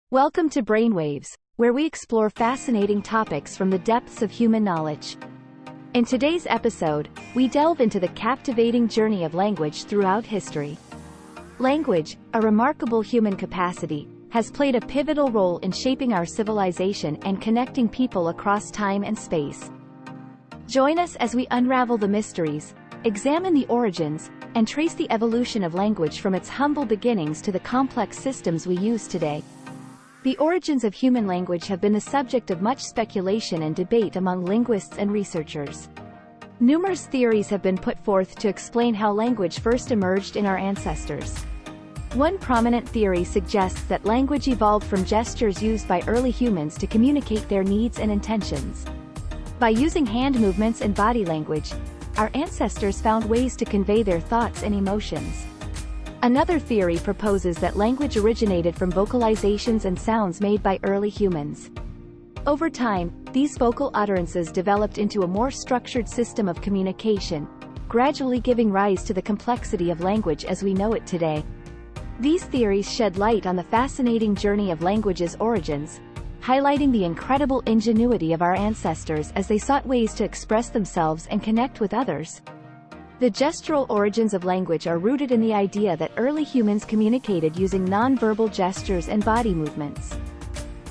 Welcome to Brainwaves, where we explore fascinating topics from the depths of human knowledge. In today's episode, we delve into the captivating journey of language throughout history. Language, a remarkable human capacity, has played a pivotal role in shaping our civilization and connecting people across time and space. Join us as we unravel the mysteries, examine the origins, and trace the evolution of language from its humble beginnings to the complex systems we use today. The origins of human language have been the subject of much speculation and debate among linguists and researchers. Numerous theories have been put forth to explain how language first emerged in our ancestors. One prominent theory suggests that language evolved from gestures used by early humans to communicate their needs and intentions. By using hand movements and body language, our ancestors found ways to convey their thoughts and emotions. Another theory proposes that language originated from vocalizations and sounds made by early humans. Over time, these vocal utterances developed into a more structured system of communication, gradually giving rise to the complexity of language as we know it today. These theories shed light on the fascinating journey of language's origins, highlighting the incredible ingenuity of our ancestors as they sought ways to express themselves and connect with others. The gestural origins of language are rooted in the idea that early humans communicated using non-verbal gestures and body movements.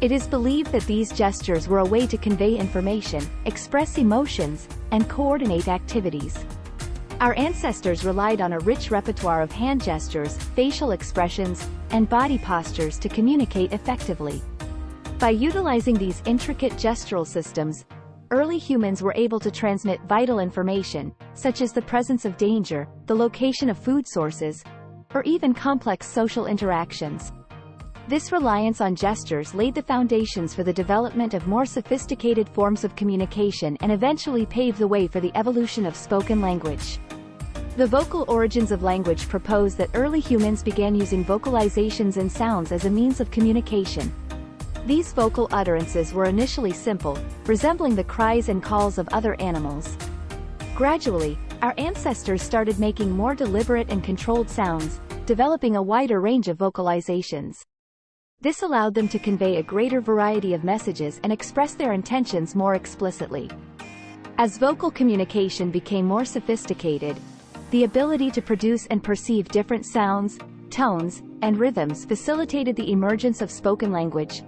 It is believed that these gestures were a way to convey information, express emotions, and coordinate activities. Our ancestors relied on a rich repertoire of hand gestures, facial expressions, and body postures to communicate effectively. By utilizing these intricate gestural systems, early humans were able to transmit vital information, such as the presence of danger, the location of food sources, or even complex social interactions. This reliance on gestures laid the foundations for the development of more sophisticated forms of communication and eventually paved the way for the evolution of spoken language. The vocal origins of language propose that early humans began using vocalizations and sounds as a means of communication. These vocal utterances were initially simple, resembling the cries and calls of other animals. Gradually, our ancestors started making more deliberate and controlled sounds, developing a wider range of vocalizations. This allowed them to convey a greater variety of messages and express their intentions more explicitly. As vocal communication became more sophisticated, the ability to produce and perceive different sounds, tones, and rhythms facilitated the emergence of spoken language,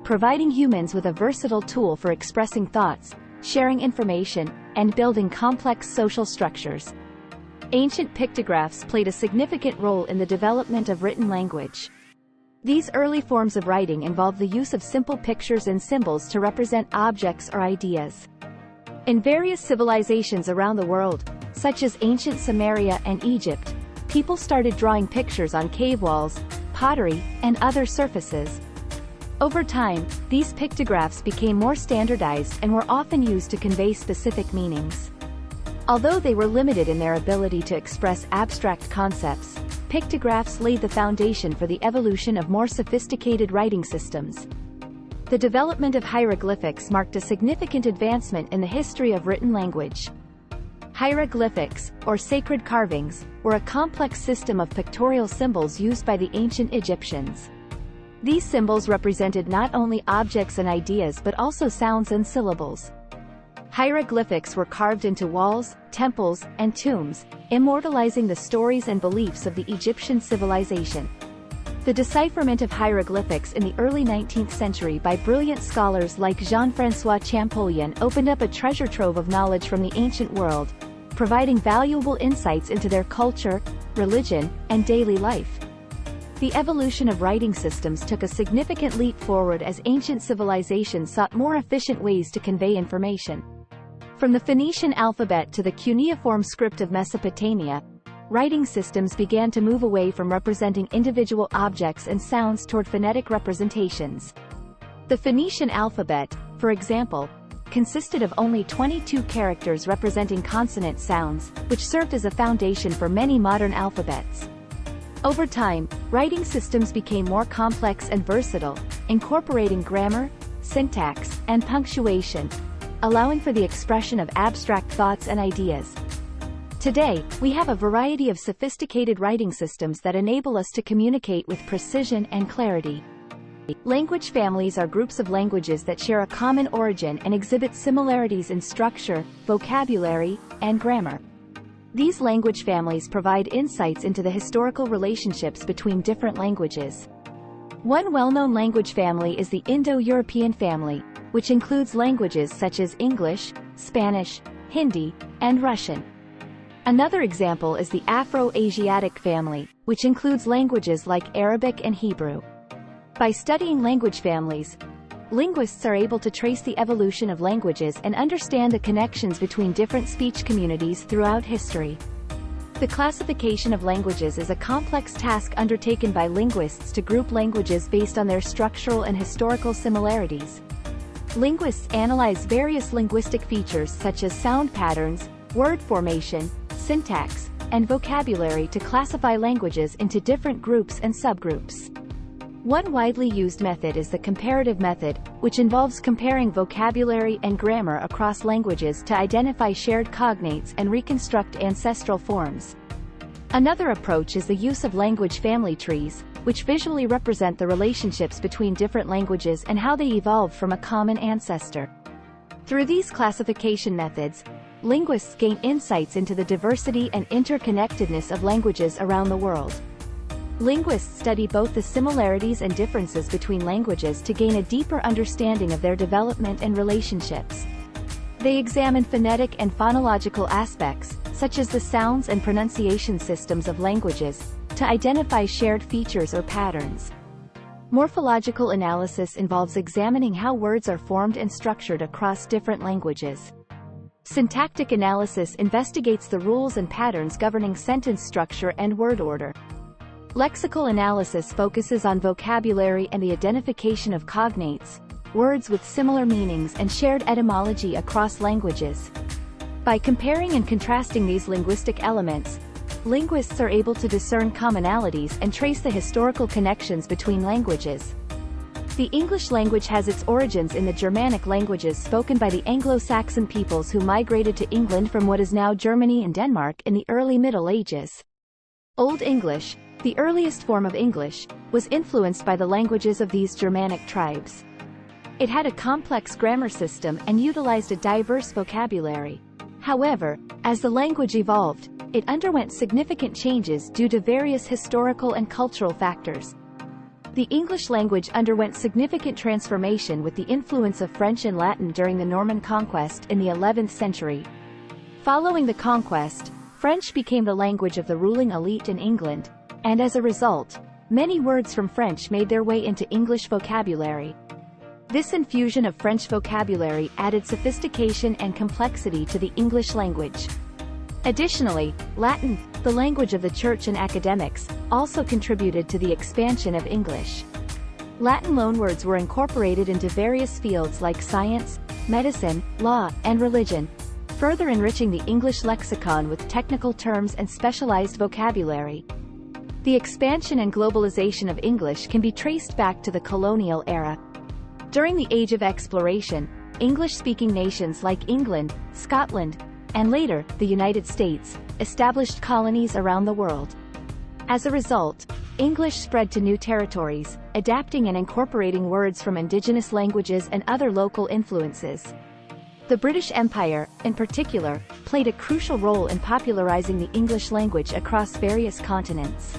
providing humans with a versatile tool for expressing thoughts, sharing information, and building complex social structures. Ancient pictographs played a significant role in the development of written language. These early forms of writing involved the use of simple pictures and symbols to represent objects or ideas. In various civilizations around the world, such as ancient Sumeria and Egypt, people started drawing pictures on cave walls, pottery, and other surfaces. Over time, these pictographs became more standardized and were often used to convey specific meanings. Although they were limited in their ability to express abstract concepts, pictographs laid the foundation for the evolution of more sophisticated writing systems. The development of hieroglyphics marked a significant advancement in the history of written language. Hieroglyphics, or sacred carvings, were a complex system of pictorial symbols used by the ancient Egyptians. These symbols represented not only objects and ideas but also sounds and syllables. Hieroglyphics were carved into walls, temples, and tombs, immortalizing the stories and beliefs of the Egyptian civilization. The decipherment of hieroglyphics in the early 19th century by brilliant scholars like Jean-François Champollion opened up a treasure trove of knowledge from the ancient world, providing valuable insights into their culture, religion, and daily life. The evolution of writing systems took a significant leap forward as ancient civilizations sought more efficient ways to convey information. From the Phoenician alphabet to the cuneiform script of Mesopotamia, writing systems began to move away from representing individual objects and sounds toward phonetic representations. The Phoenician alphabet, for example, consisted of only 22 characters representing consonant sounds, which served as a foundation for many modern alphabets. Over time, writing systems became more complex and versatile, incorporating grammar, syntax, and punctuation, allowing for the expression of abstract thoughts and ideas. Today, we have a variety of sophisticated writing systems that enable us to communicate with precision and clarity. Language families are groups of languages that share a common origin and exhibit similarities in structure, vocabulary, and grammar. These language families provide insights into the historical relationships between different languages. One well-known language family is the Indo-European family, which includes languages such as English, Spanish, Hindi, and Russian. Another example is the Afro-Asiatic family, which includes languages like Arabic and Hebrew. By studying language families, linguists are able to trace the evolution of languages and understand the connections between different speech communities throughout history. The classification of languages is a complex task undertaken by linguists to group languages based on their structural and historical similarities. Linguists analyze various linguistic features such as sound patterns, word formation, syntax, and vocabulary to classify languages into different groups and subgroups. One widely used method is the comparative method, which involves comparing vocabulary and grammar across languages to identify shared cognates and reconstruct ancestral forms. Another approach is the use of language family trees, which visually represent the relationships between different languages and how they evolved from a common ancestor. Through these classification methods, linguists gain insights into the diversity and interconnectedness of languages around the world. Linguists study both the similarities and differences between languages to gain a deeper understanding of their development and relationships. They examine phonetic and phonological aspects, such as the sounds and pronunciation systems of languages, to identify shared features or patterns. Morphological analysis involves examining how words are formed and structured across different languages. Syntactic analysis investigates the rules and patterns governing sentence structure and word order. Lexical analysis focuses on vocabulary and the identification of cognates, words with similar meanings and shared etymology across languages. By comparing and contrasting these linguistic elements, linguists are able to discern commonalities and trace the historical connections between languages. The English language has its origins in the Germanic languages spoken by the Anglo-Saxon peoples who migrated to England from what is now Germany and Denmark in the early Middle Ages. Old English, the earliest form of English, was influenced by the languages of these Germanic tribes. It had a complex grammar system and utilized a diverse vocabulary. However, as the language evolved, it underwent significant changes due to various historical and cultural factors. The English language underwent significant transformation with the influence of French and Latin during the Norman conquest in the 11th century. Following the conquest, French became the language of the ruling elite in England, and as a result, many words from French made their way into English vocabulary. This infusion of French vocabulary added sophistication and complexity to the English language. Additionally, Latin, the language of the church and academics, also contributed to the expansion of English. Latin loanwords were incorporated into various fields like science, medicine, law, and religion, further enriching the English lexicon with technical terms and specialized vocabulary. The expansion and globalization of English can be traced back to the colonial era. During the Age of Exploration, English-speaking nations like England, Scotland, and later, the United States, established colonies around the world. As a result, English spread to new territories, adapting and incorporating words from indigenous languages and other local influences. The British Empire, in particular, played a crucial role in popularizing the English language across various continents.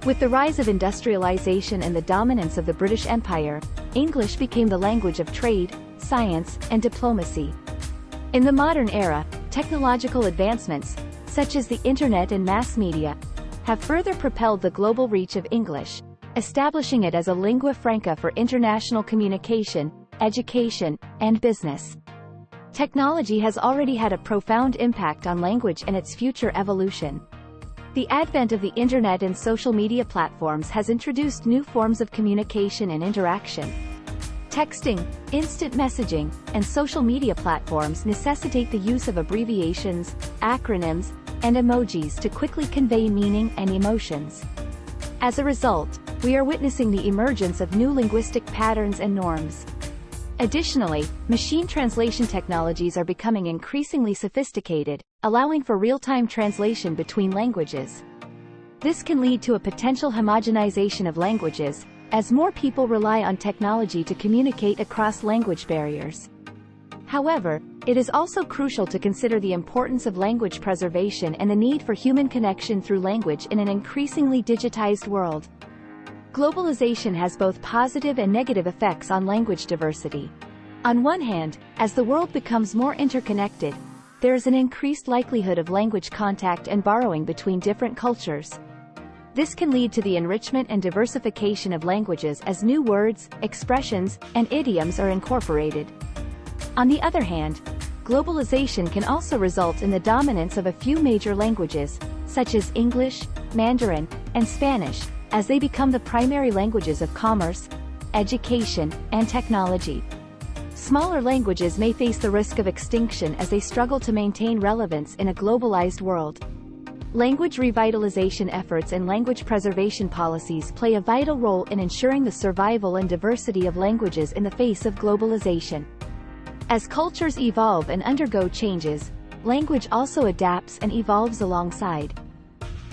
With the rise of industrialization and the dominance of the British Empire, English became the language of trade, science, and diplomacy. In the modern era, technological advancements, such as the internet and mass media, have further propelled the global reach of English, establishing it as a lingua franca for international communication, education, and business. Technology has already had a profound impact on language and its future evolution. The advent of the internet and social media platforms has introduced new forms of communication and interaction. Texting, instant messaging, and social media platforms necessitate the use of abbreviations, acronyms, and emojis to quickly convey meaning and emotions. As a result, we are witnessing the emergence of new linguistic patterns and norms. Additionally, machine translation technologies are becoming increasingly sophisticated, allowing for real-time translation between languages. This can lead to a potential homogenization of languages, as more people rely on technology to communicate across language barriers. However, it is also crucial to consider the importance of language preservation and the need for human connection through language in an increasingly digitized world. Globalization has both positive and negative effects on language diversity. On one hand, as the world becomes more interconnected, there is an increased likelihood of language contact and borrowing between different cultures. This can lead to the enrichment and diversification of languages as new words, expressions, and idioms are incorporated. On the other hand, globalization can also result in the dominance of a few major languages, such as English, Mandarin, and Spanish, as they become the primary languages of commerce, education, and technology. Smaller languages may face the risk of extinction as they struggle to maintain relevance in a globalized world. Language revitalization efforts and language preservation policies play a vital role in ensuring the survival and diversity of languages in the face of globalization. As cultures evolve and undergo changes, language also adapts and evolves alongside.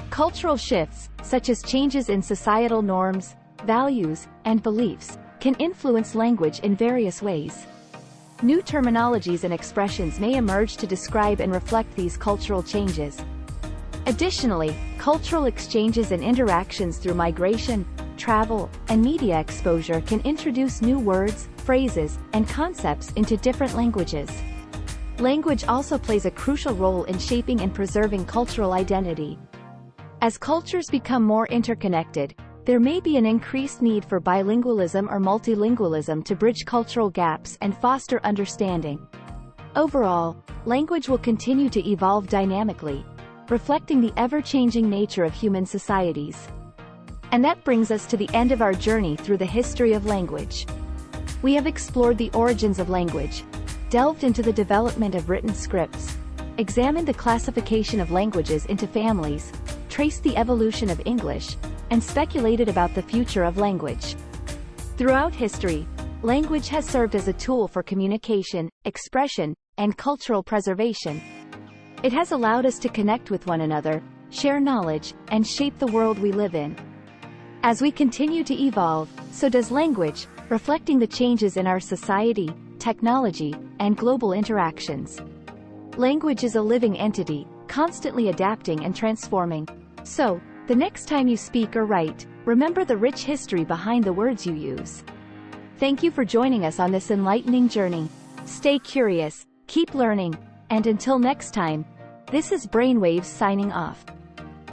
Cultural shifts, such as changes in societal norms, values, and beliefs, can influence language in various ways. New terminologies and expressions may emerge to describe and reflect these cultural changes. Additionally, cultural exchanges and interactions through migration, travel, and media exposure can introduce new words, phrases, and concepts into different languages. Language also plays a crucial role in shaping and preserving cultural identity. As cultures become more interconnected, there may be an increased need for bilingualism or multilingualism to bridge cultural gaps and foster understanding. Overall, language will continue to evolve dynamically, reflecting the ever-changing nature of human societies. And that brings us to the end of our journey through the history of language. We have explored the origins of language, delved into the development of written scripts, examined the classification of languages into families, traced the evolution of English, and speculated about the future of language. Throughout history, language has served as a tool for communication, expression, and cultural preservation. It has allowed us to connect with one another, share knowledge, and shape the world we live in. As we continue to evolve, so does language, reflecting the changes in our society, technology, and global interactions. Language is a living entity, constantly adapting and transforming. So, the next time you speak or write, remember the rich history behind the words you use. Thank you for joining us on this enlightening journey. Stay curious, keep learning, and until next time, this is Brainwaves signing off.